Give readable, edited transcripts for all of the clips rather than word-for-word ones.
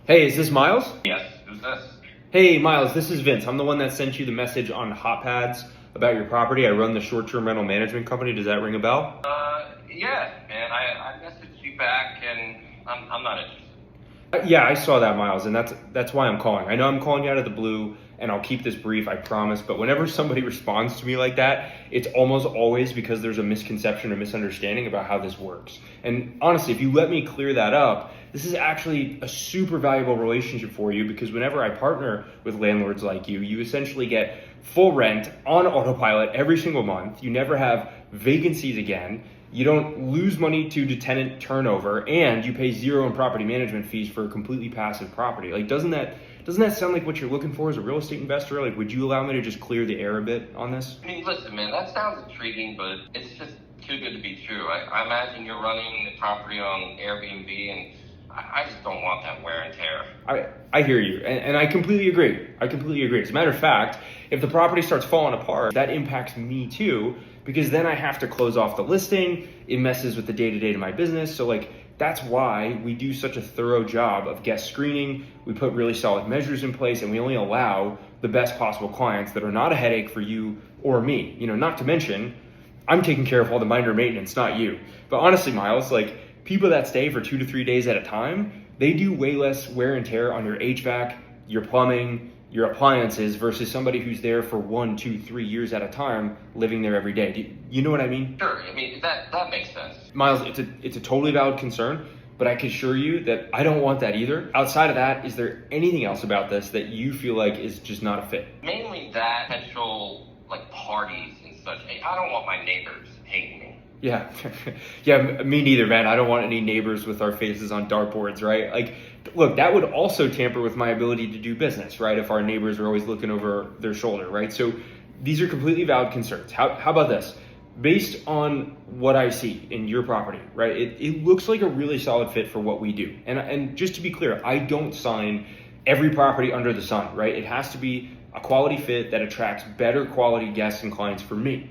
Hey, is this Miles? Yes, who's this? Hey, Miles, this is Vince. I'm the one that sent you the message on Hotpads about your property. I run the short-term rental management company. Does that ring a bell? Yeah, man, I messaged you back and I'm not interested. Yeah, I saw that, Miles, and that's why I'm calling. I know I'm calling you out of the blue, and I'll keep this brief, I promise. But whenever somebody responds to me like that, it's almost always because there's a misconception or misunderstanding about how this works. And honestly, if you let me clear that up, this is actually a super valuable relationship for you because whenever I partner with landlords like you essentially get full rent on autopilot every single month. You never have vacancies again. You don't lose money to tenant turnover, and you pay zero in property management fees for a completely passive property. Like, doesn't that sound like what you're looking for as a real estate investor? Like, would you allow me to just clear the air a bit on this? I mean, listen, man, that sounds intriguing, but it's just too good to be true. I imagine you're running the property on Airbnb, and I just don't want that wear and tear. I hear you, and I completely agree. As a matter of fact, if the property starts falling apart, that impacts me too, because then I have to close off the listing. It messes with the day-to-day of my business. So like, that's why we do such a thorough job of guest screening. We put really solid measures in place, and we only allow the best possible clients that are not a headache for you or me. You know, not to mention, I'm taking care of all the minor maintenance, not you. But honestly, Miles, like, people that stay for 2 to 3 days at a time, they do way less wear and tear on your HVAC, your plumbing, your appliances versus somebody who's there for 1, 2, 3 years at a time, living there every day. Do you know what I mean? Sure, I mean, that makes sense. Miles, it's a totally valid concern, but I can assure you that I don't want that either. Outside of that, is there anything else about this that you feel like is just not a fit? Mainly that, potential, like, parties and such. I don't want my neighbors hating me. Yeah, yeah, me neither, man. I don't want any neighbors with our faces on dartboards, right? Like, look, that would also tamper with my ability to do business, right? If our neighbors are always looking over their shoulder, right? So these are completely valid concerns. How about this? Based on what I see in your property, right? It looks like a really solid fit for what we do. And just to be clear, I don't sign every property under the sun, right? It has to be a quality fit that attracts better quality guests and clients for me.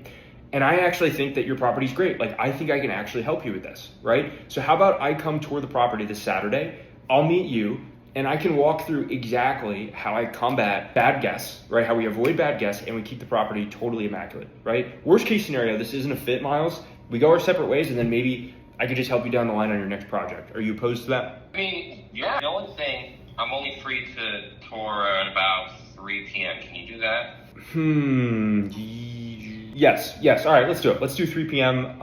And I actually think that your property's great. Like, I think I can actually help you with this, right? So how about I come tour the property this Saturday, I'll meet you, and I can walk through exactly how I combat bad guests, right? How we avoid bad guests and we keep the property totally immaculate, right? Worst case scenario, this isn't a fit, Miles. We go our separate ways, and then maybe I could just help you down the line on your next project. Are you opposed to that? I mean, yeah. The only thing, I'm only free to tour at about 3 p.m. Can you do that? Yes. All right, let's do it. Let's do 3 p.m.